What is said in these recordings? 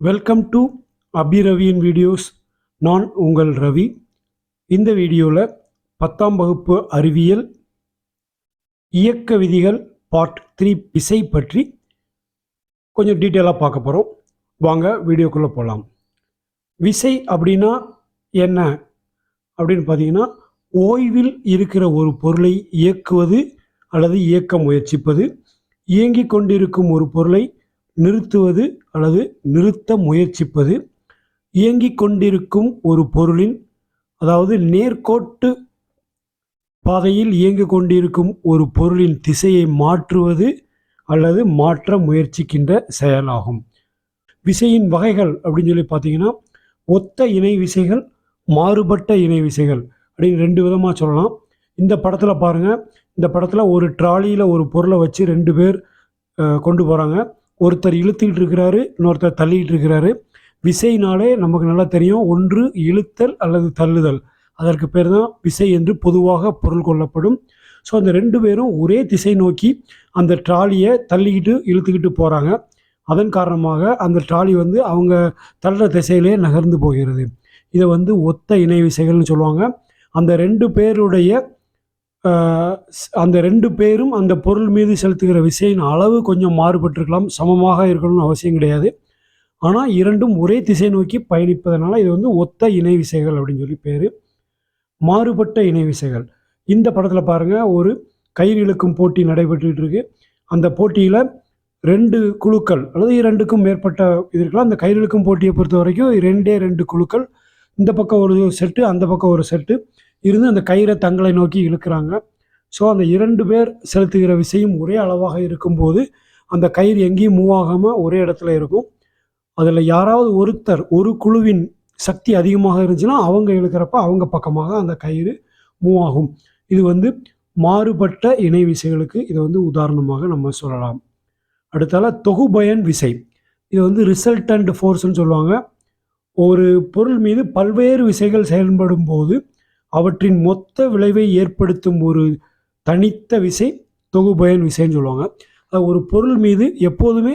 Welcome to அபிரவியின் videos. நான் உங்கள் ரவி. இந்த வீடியோவில் 10ஆம் வகுப்பு அறிவியல் இயக்க விதிகள் பார்ட் 3 விசை பற்றி கொஞ்சம் டீட்டெயிலாக பார்க்க போகிறோம். வாங்க வீடியோக்குள்ளே போகலாம். விசை அப்படின்னா என்ன அப்படின்னு பார்த்தீங்கன்னா, ஓய்வில் இருக்கிற ஒரு பொருளை இயக்குவது அல்லது இயக்க முயற்சிப்பது, இயங்கிக் கொண்டிருக்கும் ஒரு பொருளை நிறுத்துவது அல்லது நிறுத்த முயற்சிப்பது, இயங்கிக் கொண்டிருக்கும் ஒரு பொருளின் அதாவது நேர்கோட்டு பாதையில் இயங்கிக் கொண்டிருக்கும் ஒரு பொருளின் திசையை மாற்றுவது அல்லது மாற்ற முயற்சிக்கின்ற செயலாகும். விசையின் வகைகள் அப்படின்னு சொல்லி பார்த்தீங்கன்னா, ஒத்த இணை விசைகள், மாறுபட்ட இணை விசைகள் அப்படின்னு 2 விதமாக சொல்லலாம். இந்த படத்தில் பாருங்கள். இந்த படத்தில் ஒரு ட்ராலியில் ஒரு பொருளை வச்சு 2 பேர் கொண்டு போகிறாங்க. ஒருத்தர் இழுத்துக்கிட்டு இருக்கிறாரு, இன்னொருத்தர் தள்ளிக்கிட்டு இருக்கிறாரு. விசைனாலே நமக்கு நல்லா தெரியும், ஒன்று இழுத்தல் அல்லது தள்ளுதல். அதற்கு பேர் தான் விசை என்று பொதுவாக பொருள் கொள்ளப்படும். ஸோ அந்த 2 பேரும் ஒரே திசை நோக்கி அந்த ட்ராலியை தள்ளிக்கிட்டு இழுத்துக்கிட்டு போகிறாங்க. அதன் காரணமாக அந்த ட்ராலி அவங்க தள்ளுற திசையிலே நகர்ந்து போகிறது. இதை ஒத்த இணை விசைகள்னு சொல்லுவாங்க. அந்த 2 பேருடைய அந்த 2 பேரும் அந்த பொருள் மீது செலுத்துகிற விசையின் அளவு கொஞ்சம் மாறுபட்டிருக்கலாம், சமமாக இருக்கணும்னு அவசியம் கிடையாது. ஆனால் இரண்டும் ஒரே திசை நோக்கி பயணிப்பதனால இது ஒத்த இணை விசைகள் அப்படின்னு சொல்லி பேர். மாறுபட்ட இணை விசைகள். இந்த படத்தில் பாருங்கள், ஒரு கயிறு இழுக்கும் போட்டி நடைபெற்றுக்கிட்டு இருக்கு. அந்த போட்டியில் 2 குழுக்கள் அல்லது 2க்கும் மேற்பட்ட இது இருக்கலாம். அந்த கயிறு இழுக்கும் போட்டியை பொறுத்த வரைக்கும் 2 குழுக்கள், இந்த பக்கம் ஒரு செட்டு, அந்த பக்கம் ஒரு செட்டு இருந்து அந்த கயிறை தங்களை நோக்கி இழுக்கிறாங்க. ஸோ அந்த 2 பேர் செலுத்துகிற விசையும் ஒரே அளவாக இருக்கும்போது அந்த கயிறு எங்கேயும் மூவ் ஆகாமல் ஒரே இடத்துல இருக்கும். அதில் யாராவது ஒருத்தர், ஒரு குழுவின் சக்தி அதிகமாக இருந்துச்சுன்னா அவங்க இழுக்கிறப்ப அவங்க பக்கமாக அந்த கயிறு மூவ் ஆகும். இது மாறுபட்ட இணை விசைகளுக்கு இதை உதாரணமாக நம்ம சொல்லலாம். அடுத்தால தொகுபயன் விசை. இது ரிசல்டன்ட் ஃபோர்ஸ்ன்னு சொல்லுவாங்க. ஒரு பொருள் மீது பல்வேறு விசைகள் செயல்படும் போது அவற்றின் மொத்த விளைவை ஏற்படுத்தும் ஒரு தனித்த விசை தொகுபயன் விசைன்னு சொல்லுவாங்க. ஒரு பொருள் மீது எப்போதுமே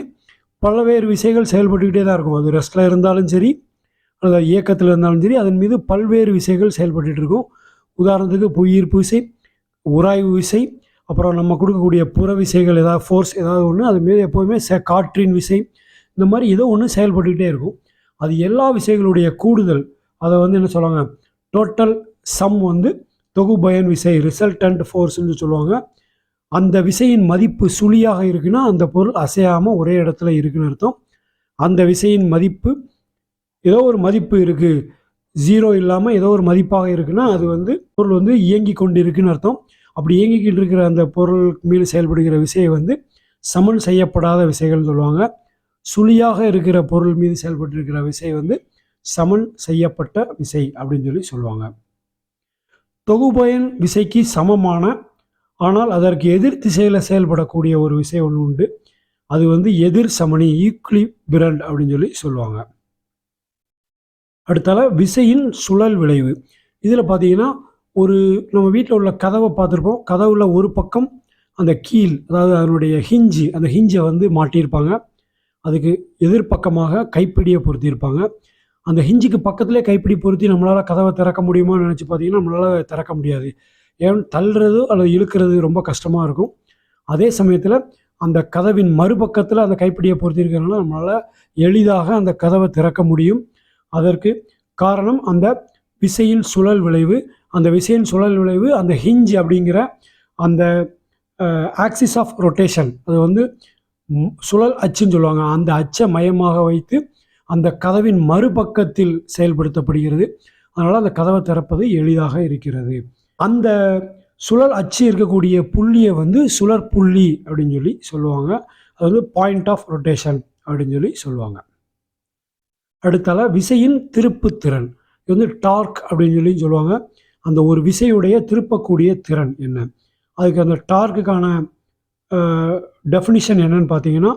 பல்வேறு விசைகள் செயல்பட்டுக்கிட்டே தான் இருக்கும். அது ரெஸ்ட்டில் இருந்தாலும் சரி அல்லது இயக்கத்தில் இருந்தாலும் சரி, அதன் மீது பல்வேறு விசைகள் செயல்பட்டு இருக்கும். உதாரணத்துக்கு புவியீர்ப்பு விசை, உராய்வு விசை, அப்புறம் நம்ம கொடுக்கக்கூடிய புற விசைகள், ஏதாவது ஃபோர்ஸ் ஏதாவது ஒன்று அது மீது எப்போதுமே காற்றின் விசை, இந்த மாதிரி ஏதோ ஒன்று செயல்பட்டுக்கிட்டே இருக்கும். அது எல்லா விசைகளுடைய கூடுதல், அதை என்ன சொல்லுவாங்க, டோட்டல் சம் தொகுபயன் விசை, ரிசல்டன்ட் ஃபோர்ஸ்ன்னு சொல்லுவாங்க. அந்த விசையின் மதிப்பு சுழியாக இருக்குன்னா அந்த பொருள் அசையாமல் ஒரே இடத்துல இருக்குன்னு அர்த்தம். அந்த விசையின் மதிப்பு ஏதோ ஒரு மதிப்பு இருக்குது, 0 இல்லாமல் ஏதோ ஒரு மதிப்பாக இருக்குன்னா அது பொருள் இயங்கி கொண்டு இருக்குன்னு அர்த்தம். அப்படி இயங்கிக்கிட்டு இருக்கிற அந்த பொருள் மீது செயல்படுகிற விசையை சமன் செய்யப்படாத விசைகள்னு சொல்லுவாங்க. சுழியாக இருக்கிற பொருள் மீது செயல்பட்டு இருக்கிற விசை சமன் செய்யப்பட்ட விசை அப்படின்னு சொல்லி சொல்லுவாங்க. தொகுபயன் விசைக்கு சமமான ஆனால் அதற்கு எதிர் திசையில் செயல்படக்கூடிய ஒரு விசை ஒன்று உண்டு. அது எதிர் சமனி, ஈக்லிபிரண்ட் அப்படின்னு சொல்லி சொல்லுவாங்க. அடுத்தால விசையின் சுழல் விளைவு. இதில் பார்த்தீங்கன்னா, நம்ம வீட்டில் உள்ள கதவை பார்த்துருப்போம். கதவுல ஒரு பக்கம் அந்த கீல், அதாவது அதனுடைய ஹிஞ்சு, அந்த ஹிஞ்சை மாட்டியிருப்பாங்க. அதுக்கு எதிர்பக்கமாக கைப்பிடியை பொருத்தியிருப்பாங்க. அந்த ஹிஞ்சுக்கு பக்கத்துலேயே கைப்பிடி பொருத்தி நம்மளால் கதவை திறக்க முடியுமான்னு நினச்சி பார்த்தீங்கன்னா நம்மளால் திறக்க முடியாது. ஏன், தள்ளுறது அல்லது இழுக்கிறது ரொம்ப கஷ்டமாக இருக்கும். அதே சமயத்தில் அந்த கதவின் மறுபக்கத்தில் அந்த கைப்பிடியை பொருத்தியிருக்கிறதுனால நம்மளால் எளிதாக அந்த கதவை திறக்க முடியும். அதற்கு காரணம் அந்த விசையின் சுழல் விளைவு. அந்த விசையின் சுழல் விளைவு அந்த ஹிஞ்ச் அப்படிங்கிற அந்த ஆக்சிஸ் ஆஃப் ரொட்டேஷன், அது சுழல் அச்சுன்னு சொல்லுவாங்க. அந்த அச்சை மையமாக வைத்து அந்த கதவின் மறுபக்கத்தில் செயல்படுத்தப்படுகிறது. அதனால் அந்த கதவை திறப்பது எளிதாக இருக்கிறது. அந்த சுழல் அச்சு இருக்கக்கூடிய புள்ளியை சுழற் புள்ளி அப்படின்னு சொல்லி சொல்லுவாங்க. அது பாயிண்ட் ஆஃப் ரொட்டேஷன் அப்படின்னு சொல்லி சொல்லுவாங்க. அடுத்தால விசையின் திருப்புத்திறன். இது டார்க் அப்படின்னு சொல்லி சொல்லுவாங்க. அந்த ஒரு விசையுடைய திருப்பக்கூடிய திறன் என்ன, அதுக்கு அந்த டார்க்குக்கான டெஃபினிஷன் என்னன்னு பார்த்தீங்கன்னா,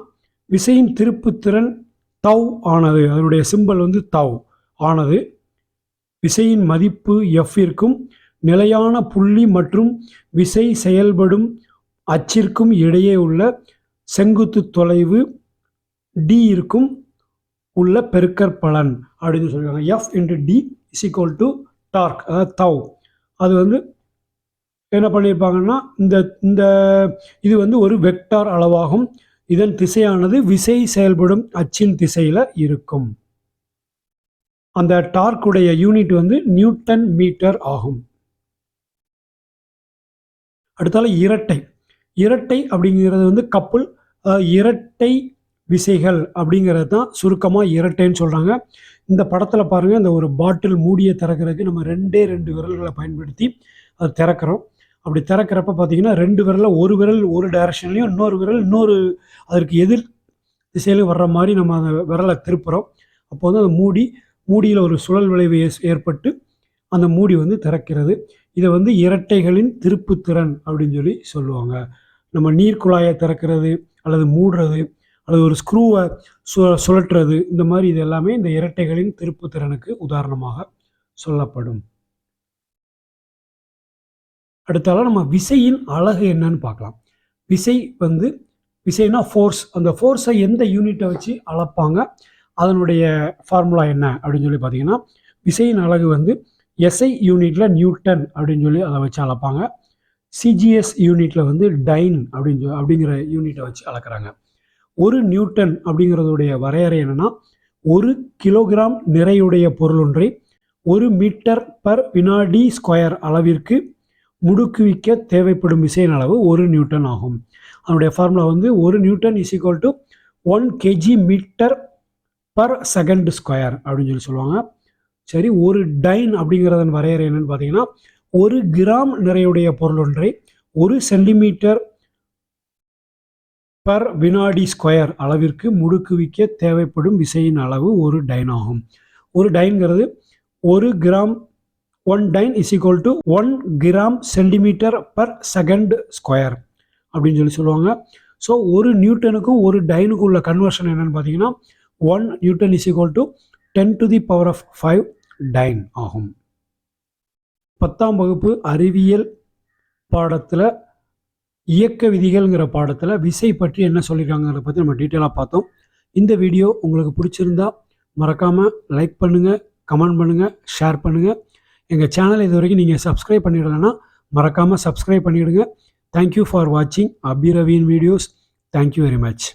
விசையின் திருப்புத்திறன் தவ் ஆனது, அதனுடைய சிம்பல் தவ் ஆனது விசையின் மதிப்பு எஃப்பிற்கும் நிலையான புள்ளி மற்றும் விசை செயல்படும் அச்சிற்கும் இடையே உள்ள செங்குத்து தொலைவு d இருக்கும் உள்ள பெருக்கற்பலன் அப்படின்னு சொல்லியிருக்காங்க. F into D is equal to torque, அதாவது தவ். அது வந்து என்ன பண்ணியிருப்பாங்கன்னா, இந்த இந்த இது வந்து ஒரு வெக்டார் அளவாகும். இதன் திசையானது விசை செயல்படும் அச்சின் திசையில் இருக்கும். அந்த டார்க்குடைய யூனிட் வந்து நியூட்டன் மீட்டர் ஆகும். அடுத்தால இரட்டை. இரட்டை அப்படிங்கிறது வந்து கப்புள், இரட்டை விசைகள் அப்படிங்கிறது தான் சுருக்கமாக இரட்டைன்னு சொல்கிறாங்க. இந்த படத்தில் பாருங்கள், இந்த ஒரு பாட்டில் மூடியை திறக்கிறதுக்கு நம்ம 2 விரல்களை பயன்படுத்தி அதை திறக்கிறோம். அப்படி திறக்கிறப்ப பார்த்தீங்கன்னா 2 விரலில் ஒரு விரல் ஒரு டைரக்ஷன்லையும் இன்னொரு விரல் இன்னொரு அதற்கு எதிர் திசையிலும் வர்ற மாதிரி நம்ம அந்த விரலை திருப்புறோம். அப்போ வந்து அந்த மூடியில் ஒரு சுழல் விளைவு ஏற்பட்டு அந்த மூடி வந்து திறக்கிறது. இதை வந்து இரட்டைகளின் திருப்புத்திறன் அப்படின்னு சொல்லி சொல்லுவாங்க. நம்ம நீர் குழாயை திறக்கிறது அல்லது மூடுறது அல்லது ஒரு ஸ்க்ரூவை சுழற்றுறது, இந்த மாதிரி இது எல்லாமே இந்த இரட்டைகளின் திருப்புத்திறனுக்கு உதாரணமாக சொல்லப்படும். அடுத்தால நம்ம விசையின் அலகு என்னன்னு பார்க்கலாம். விசை வந்து விசைனா ஃபோர்ஸ். அந்த ஃபோர்ஸை எந்த யூனிட்டை வச்சு அளப்பாங்க, அதனுடைய ஃபார்முலா என்ன அப்படின்னு சொல்லி பார்த்தீங்கன்னா, விசையின் அலகு வந்து எஸ்ஐ யூனிட்டில் நியூட்டன் அப்படின்னு சொல்லி அதை வச்சு அளப்பாங்க. சிஜிஎஸ் யூனிட்டில் வந்து டைன் அப்படிங்கிற யூனிட்டை வச்சு அளக்குறாங்க. ஒரு நியூட்டன் அப்படிங்கிறதுடைய வரையறை என்னென்னா, 1 கிலோகிராம் நிறையுடைய பொருள் ஒன்றை 1 மீட்டர் பர் வினாடி ஸ்கொயர் அளவிற்கு முடுக்குவிக்க தேவைப்படும் விசையின் அளவு 1 நியூட்டன் ஆகும். அதனுடைய ஃபார்முலா வந்து 1 newton is equal to 1 kg metre per second square அப்படின்னு சொல்லி சொல்லுவாங்க. சரி, ஒரு டைன் அப்படிங்கிறதன் வரையறை என்னன்னு பார்த்தீங்கன்னா, 1 கிராம் நிறையுடைய பொருள் ஒன்றை 1 சென்டிமீட்டர் பர் வினாடி ஸ்கொயர் அளவிற்கு முடுக்குவிக்க தேவைப்படும் விசையின் அளவு 1 டைன் ஆகும். ஒரு டைன்கிறது 1 gram, 1 time is equal to 1 gram centimetre per second square அப்படின்னு சொல்லி சொல்லுவாங்க. ஸோ ஒரு நியூட்டனுக்கும் ஒரு டைனுக்கும் உள்ள கன்வர்ஷன் என்னன்னு பார்த்தீங்கன்னா, 1 newton is equal to 10⁵ time ஆகும். 10ஆம் வகுப்பு அறிவியல் பாடத்தில் இயக்க விதிகள்ங்கிற பாடத்தில் விசை பற்றி என்ன சொல்லியிருக்காங்கிறத பற்றி நம்ம டீட்டெயிலாக பார்த்தோம். இந்த வீடியோ உங்களுக்கு பிடிச்சிருந்தா மறக்காமல் லைக் பண்ணுங்கள், கமெண்ட் பண்ணுங்கள், ஷேர் பண்ணுங்கள். எங்கள் சேனல் இது வரைக்கும் நீங்கள் சப்ஸ்கிரைப் பண்ணிடலைன்னா மறக்காமல் சப்ஸ்கிரைப் பண்ணிவிடுங்க. தேங்க்யூ ஃபார் வாட்சிங் அபிரவியின் வீடியோஸ். Thank you very much.